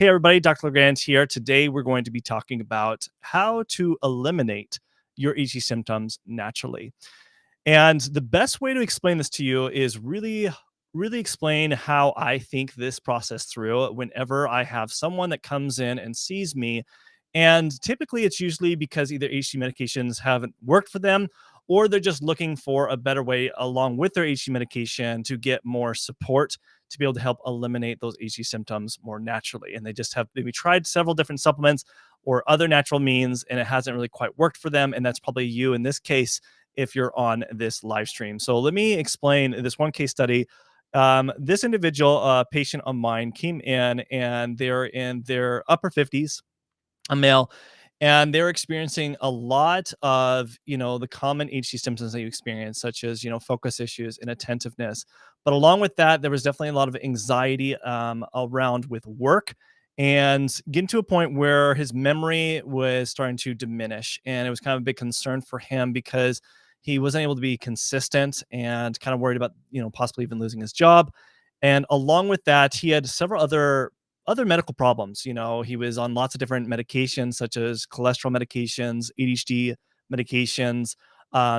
Hey, everybody, Dr. Legrand here. Today, we're going to be talking about how to eliminate your itchy symptoms naturally. And the best way to explain this to you is really explain how I think this process through whenever I have someone that comes in and sees me. And typically, it's usually because either HD medications haven't worked for them or they're just looking for a better way along with their HD medication to get more support to be able to help eliminate those HD symptoms more naturally. And they just have maybe tried several different supplements or other natural means, and it hasn't really quite worked for them. And that's probably you in this case if you're on this live stream. So let me explain this one case study. This individual, patient of mine, came in and they're in their upper 50s, a male, and they're experiencing a lot of the common HD symptoms that you experience, such as focus issues and attentiveness. But along with that, there was definitely a lot of anxiety around with work and getting to a point where his memory was starting to diminish, and it was kind of a big concern for him because he wasn't able to be consistent and kind of worried about possibly even losing his job. And along with that, he had several other medical problems. He was on lots of different medications, such as cholesterol medications, ADHD medications,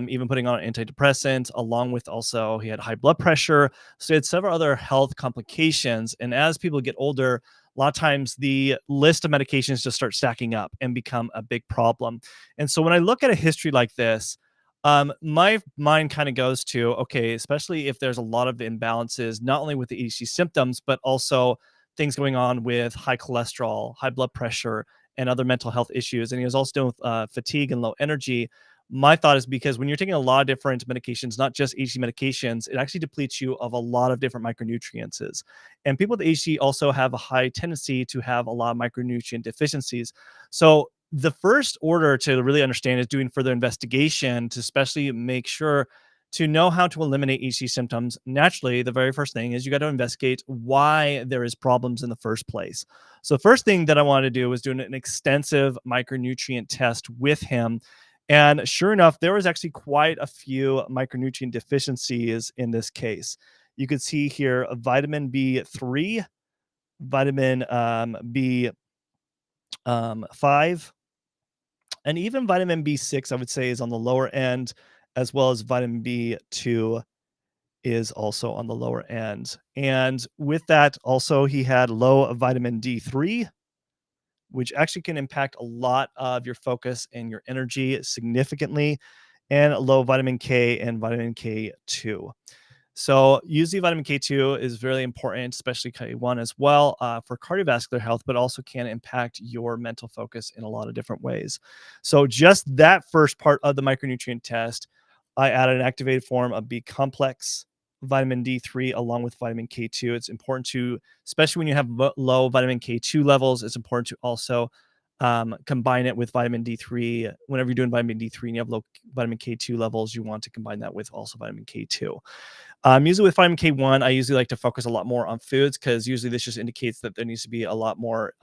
even putting on an antidepressant, along with also he had high blood pressure. So he had several other health complications. And as people get older, a lot of times the list of medications just start stacking up and become a big problem. And so when I look at a history like this, my mind kind of goes to, okay, especially if there's a lot of imbalances, not only with the ADHD symptoms, but also things going on with high cholesterol, high blood pressure, and other mental health issues. And he was also dealing with fatigue and low energy. My thought is because when you're taking a lot of different medications, not just HD medications, it actually depletes you of a lot of different micronutrients. And people with HD also have a high tendency to have a lot of micronutrient deficiencies. So the first order to really understand is doing further investigation to especially make sure to know how to eliminate HD symptoms naturally. The very first thing is you got to investigate why there is problems in the first place. So the first thing that I wanted to do was doing an extensive micronutrient test with him. And sure enough, there was actually quite a few micronutrient deficiencies in this case. You could see here a vitamin B3, vitamin B5, and even vitamin B6, I would say, is on the lower end, as well as vitamin B2 is also on the lower end. And with that, also, he had low vitamin D3, which actually can impact a lot of your focus and your energy significantly, and low vitamin K and vitamin K2. So usually vitamin K2 is really important, especially K1 as well, for cardiovascular health, but also can impact your mental focus in a lot of different ways. So just that first part of the micronutrient test, I added an activated form of B complex, vitamin D3, along with vitamin K2. It's important to, especially when you have low vitamin K2 levels, it's important to also combine it with vitamin D3. Whenever you're doing vitamin D3 and you have low vitamin K2 levels, you want to combine that with also vitamin K2. Usually with vitamin K1, I usually like to focus a lot more on foods because usually this just indicates that there needs to be a lot more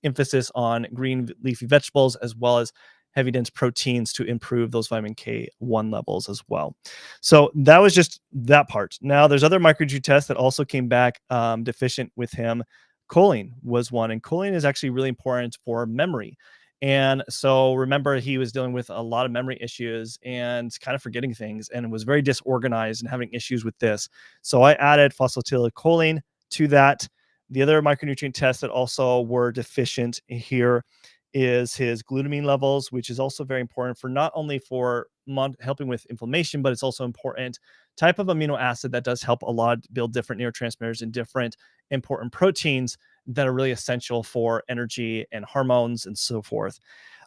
emphasis on green leafy vegetables as well as heavy dense proteins to improve those vitamin K1 levels as well. So that was just that part. Now there's other micronutrient tests that also came back deficient with him. Choline was one, and choline is actually really important for memory. And so remember, he was dealing with a lot of memory issues and kind of forgetting things and was very disorganized and having issues with this. So I added phosphatidylcholine to that. The other micronutrient tests that also were deficient here is his glutamine levels, which is also very important for not only for helping with inflammation, but it's also important type of amino acid that does help a lot build different neurotransmitters and different important proteins that are really essential for energy and hormones and so forth.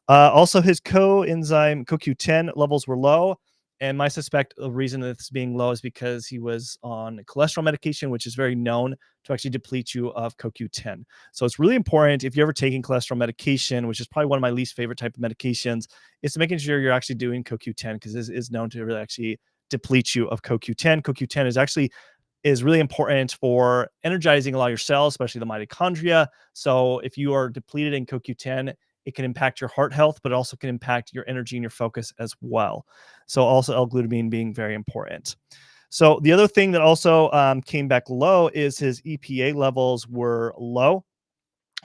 Also, his coenzyme CoQ10 levels were low. And my suspect the reason that it's being low is because he was on cholesterol medication, which is very known to actually deplete you of CoQ10. So it's really important if you're ever taking cholesterol medication, which is probably one of my least favorite type of medications, is making sure you're actually doing CoQ10 because this is known to really actually deplete you of CoQ10. CoQ10 is really important for energizing a lot of your cells, especially the mitochondria. So if you are depleted in CoQ10, it can impact your heart health, but it also can impact your energy and your focus as well. So also L-glutamine being very important. So the other thing that also came back low is his EPA levels were low.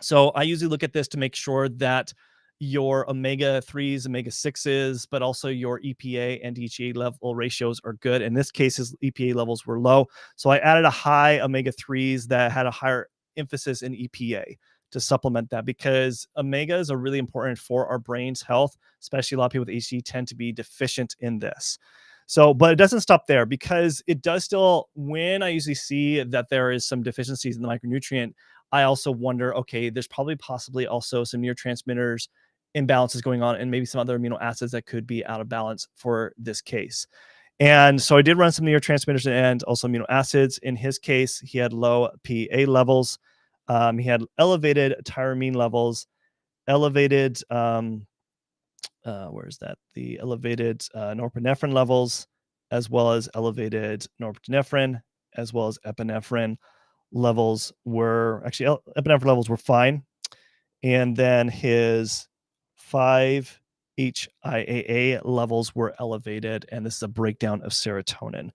So I usually look at this to make sure that your omega 3s, omega 6s, but also your EPA and DHA level ratios are good. In this case, his EPA levels were low. So I added a high omega 3s that had a higher emphasis in EPA to supplement that, because omegas are really important for our brain's health, especially a lot of people with HD tend to be deficient in this. So, but it doesn't stop there, because it does still, when I usually see that there is some deficiencies in the micronutrient, I also wonder, okay, there's probably possibly also some neurotransmitters imbalances going on, and maybe some other amino acids that could be out of balance for this case. And so I did run some neurotransmitters and also amino acids. In his case, he had low PA levels. He had elevated tyramine levels, elevated, where is that? The elevated norepinephrine levels, as well as elevated norepinephrine, as well as epinephrine levels were actually, epinephrine levels were fine. And then his 5-HIAA levels were elevated, and this is a breakdown of serotonin.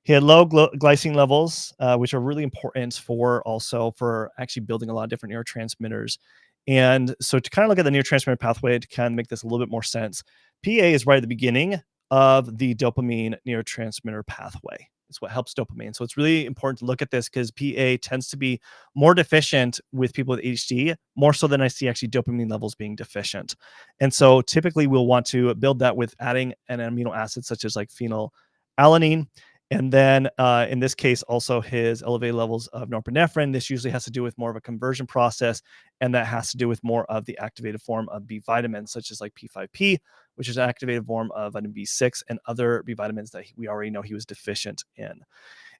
He had low glycine levels, which are really important for also for actually building a lot of different neurotransmitters. And so to kind of look at the neurotransmitter pathway to kind of make this a little bit more sense, PA is right at the beginning of the dopamine neurotransmitter pathway. It's what helps dopamine. So it's really important to look at this, because PA tends to be more deficient with people with HD, more so than I see actually dopamine levels being deficient. And so typically we'll want to build that with adding an amino acid such as like phenylalanine. And then in this case, also his elevated levels of norepinephrine. This usually has to do with more of a conversion process, and that has to do with more of the activated form of B vitamins, such as like P5P, which is an activated form of vitamin B6, and other B vitamins that we already know he was deficient in.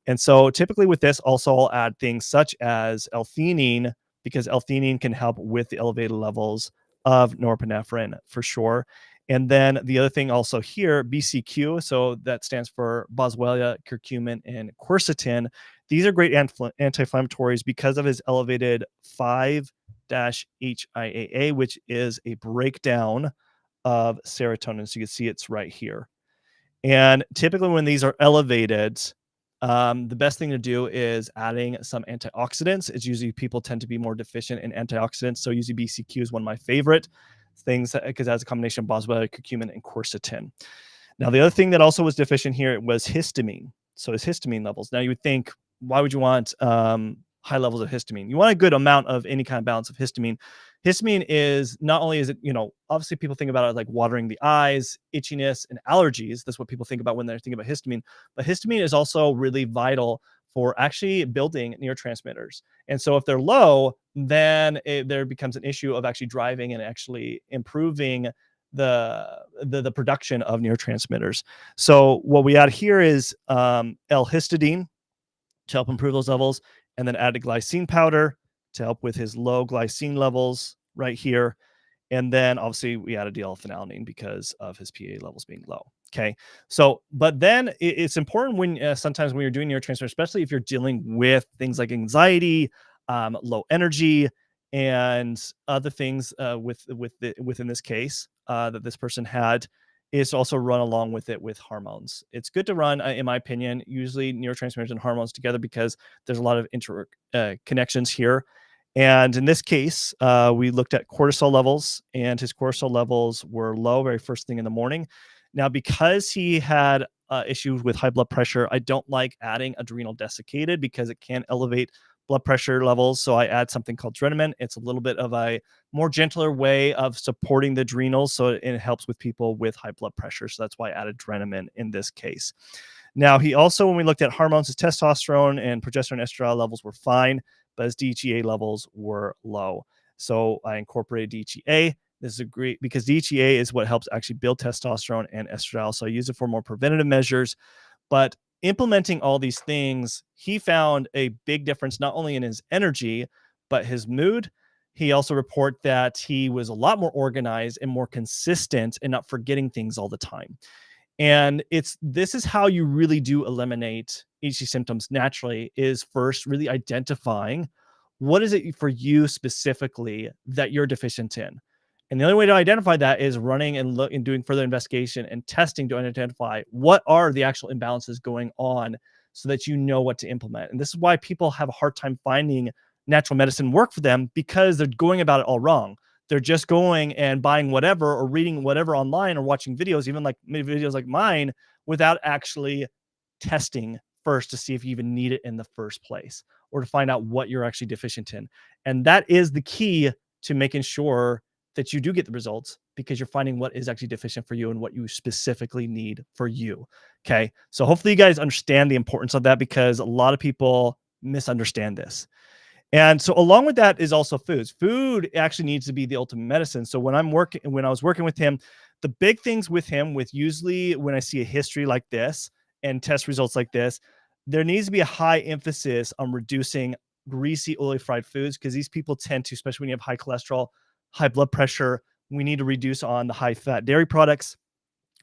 And so typically with this, also I'll add things such as L-theanine, because L-theanine can help with the elevated levels of norepinephrine for sure. And then the other thing also here, BCQ, so that stands for boswellia, curcumin, and quercetin. These are great anti-inflammatories because of his elevated 5-HIAA, which is a breakdown of serotonin. So you can see it's right here. And typically when these are elevated, the best thing to do is adding some antioxidants. It's usually people tend to be more deficient in antioxidants. So usually BCQ is one of my favorite things, because it has a combination of boswellia, curcumin, and quercetin. Now, the other thing that also was deficient here was histamine. So his histamine levels. Now you would think, why would you want high levels of histamine? You want a good amount of any kind of balance of histamine. Histamine is not only is it, obviously people think about it like watering the eyes, itchiness, and allergies. That's what people think about when they're thinking about histamine. But histamine is also really vital for actually building neurotransmitters. And so if they're low, then there becomes an issue of actually driving and actually improving the production of neurotransmitters. So what we add here is L-histidine to help improve those levels, and then added glycine powder to help with his low glycine levels right here. And then obviously we added D-L-phenylalanine because of his PA levels being low. Okay. So, but then it's important when sometimes when you're doing neurotransmitter, especially if you're dealing with things like anxiety, low energy, and other things within this case that this person had, is to also run along with it with hormones. It's good to run, in my opinion, usually neurotransmitters and hormones together, because there's a lot of connections here. And in this case, we looked at cortisol levels, and his cortisol levels were low very first thing in the morning. Now, because he had issues with high blood pressure, I don't like adding adrenal desiccated because it can elevate blood pressure levels. So I add something called Drenamin. It's a little bit of a more gentler way of supporting the adrenals. So it helps with people with high blood pressure. So that's why I added Drenamin in this case. Now, he also, when we looked at hormones, his testosterone and progesterone and estradiol levels were fine, but his DHEA levels were low. So I incorporated DHEA. This is great because DHEA is what helps actually build testosterone and estradiol. So I use it for more preventative measures. But implementing all these things, he found a big difference, not only in his energy, but his mood. He also reported that he was a lot more organized and more consistent and not forgetting things all the time. And this is how you really do eliminate HD symptoms naturally, is first really identifying what is it for you specifically that you're deficient in. And the only way to identify that is running and doing further investigation and testing to identify what are the actual imbalances going on, so that you know what to implement. And this is why people have a hard time finding natural medicine work for them because they're going about it all wrong. They're just going and buying whatever or reading whatever online or watching videos, even like maybe videos like mine, without actually testing first to see if you even need it in the first place or to find out what you're actually deficient in. And that is the key to making sure that you do get the results, because you're finding what is actually deficient for you and what you specifically need for you. Okay. So hopefully you guys understand the importance of that, because a lot of people misunderstand this. And so along with that is also foods. Food actually needs to be the ultimate medicine. So when I was working with him, the big things with him, with usually when I see a history like this and test results like this, there needs to be a high emphasis on reducing greasy, oily fried foods, because these people tend to, especially when you have high cholesterol, high blood pressure, we need to reduce on the high fat dairy products,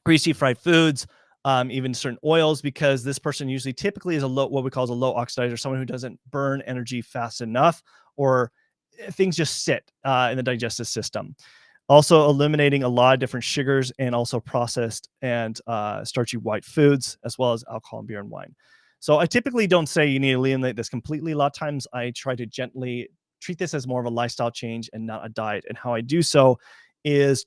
greasy fried foods, even certain oils, because this person usually typically is a low, what we call as a low oxidizer, someone who doesn't burn energy fast enough, or things just sit in the digestive system. Also eliminating a lot of different sugars and also processed and starchy white foods, as well as alcohol and beer and wine. So I typically don't say you need to eliminate this completely. A lot of times I try to gently treat this as more of a lifestyle change and not a diet. And how I do so is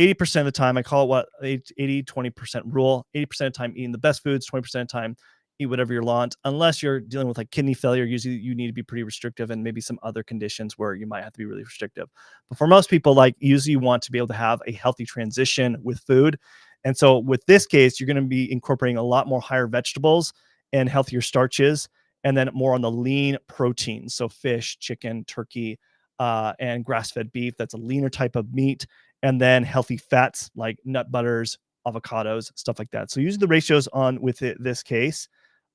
80% of the time, I call it what 80-20% rule. 80% of the time eating the best foods, 20% of the time eat whatever you want, unless you're dealing with like kidney failure. Usually you need to be pretty restrictive, and maybe some other conditions where you might have to be really restrictive. But for most people, like usually you want to be able to have a healthy transition with food. And so with this case, you're going to be incorporating a lot more higher vegetables and healthier starches, and then more on the lean proteins. So fish, chicken, turkey, and grass-fed beef. That's a leaner type of meat. And then healthy fats like nut butters, avocados, stuff like that. So usually the ratios on with this case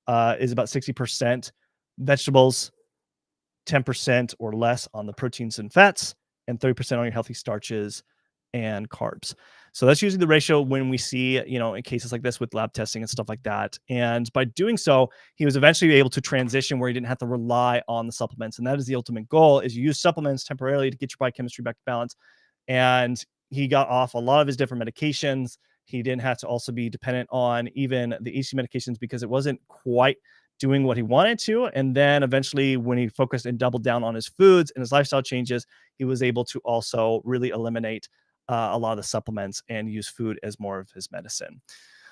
is about 60% vegetables, 10% or less on the proteins and fats, and 30% on your healthy starches and carbs. So that's usually the ratio when we see, in cases like this with lab testing and stuff like that. And by doing so, he was eventually able to transition where he didn't have to rely on the supplements. And that is the ultimate goal, is you use supplements temporarily to get your biochemistry back to balance. And he got off a lot of his different medications. He didn't have to also be dependent on even the EC medications, because it wasn't quite doing what he wanted to. And then eventually, when he focused and doubled down on his foods and his lifestyle changes, he was able to also really eliminate a lot of the supplements and use food as more of his medicine.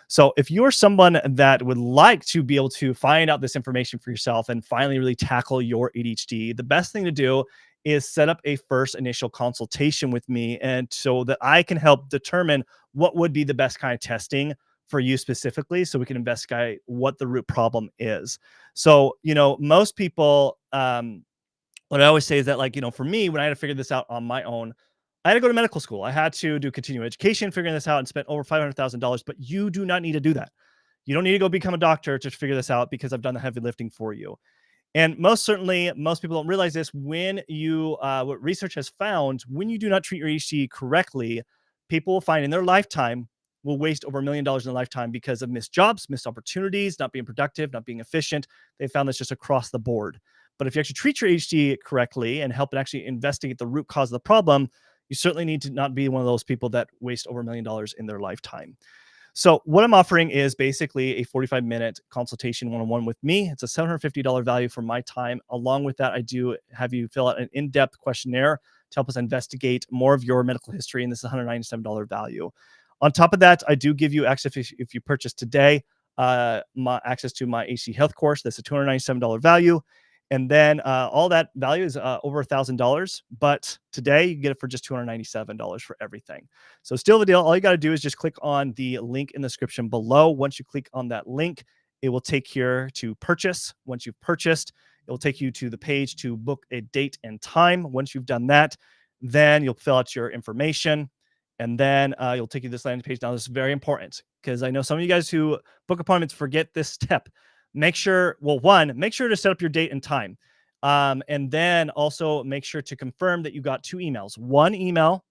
So if you're someone that would like to be able to find out this information for yourself and finally really tackle your ADHD, the best thing to do is set up a first initial consultation with me, and so that I can help determine what would be the best kind of testing for you specifically, so we can investigate what the root problem is. So, most people, what I always say is that, like, for me, when I had to figure this out on my own, I had to go to medical school. I had to do continuing education, figuring this out, and spent over $500,000. But you do not need to do that. You don't need to go become a doctor to figure this out, because I've done the heavy lifting for you. And most certainly, most people don't realize this. When what research has found, when you do not treat your ADHD correctly, people will find in their lifetime will waste over $1 million in their lifetime because of missed jobs, missed opportunities, not being productive, not being efficient. They found this just across the board. But if you actually treat your ADHD correctly and help and actually investigate the root cause of the problem, you certainly need to not be one of those people that waste over $1 million in their lifetime. So what I'm offering is basically a 45-minute consultation one-on-one with me. It's a $750 value for my time. Along with that, I do have you fill out an in-depth questionnaire to help us investigate more of your medical history, and this is $197 value. On top of that, I do give you access, if you purchase today, my access to my HC Health course. That's a $297 value. And then all that value is over $1,000. But today you can get it for just $297 for everything. So still the deal. All you got to do is just click on the link in the description below. Once you click on that link, it will take you to purchase. Once you've purchased, it will take you to the page to book a date and time. Once you've done that, then you'll fill out your information. And then you'll take you to this landing page. Now, this is very important, because I know some of you guys who book appointments forget this step. Make sure to set up your date and time. And then also make sure to confirm that you got 2 emails. One email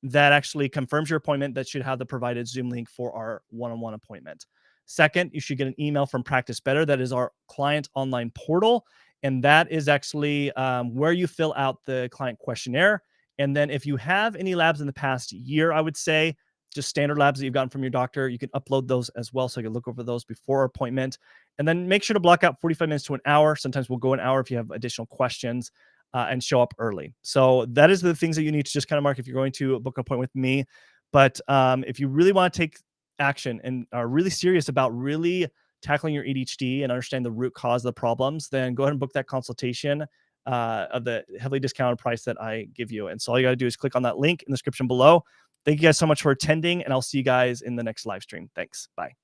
that actually confirms your appointment, that should have the provided Zoom link for our one-on-one appointment. Second, you should get an email from Practice Better. That is our client online portal. And that is actually where you fill out the client questionnaire. And then if you have any labs in the past year, I would say, just standard labs that you've gotten from your doctor, you can upload those as well, so you can look over those before our appointment. And then make sure to block out 45 minutes to an hour. Sometimes we'll go an hour if you have additional questions. and show up early. So that is the things that you need to just kind of mark if you're going to book an appointment with me. But if you really want to take action and are really serious about really tackling your ADHD and understand the root cause of the problems, then go ahead and book that consultation of the heavily discounted price that I give you. And so all you got to do is click on that link in the description below. Thank you guys so much for attending, and I'll see you guys in the next live stream. Thanks. Bye.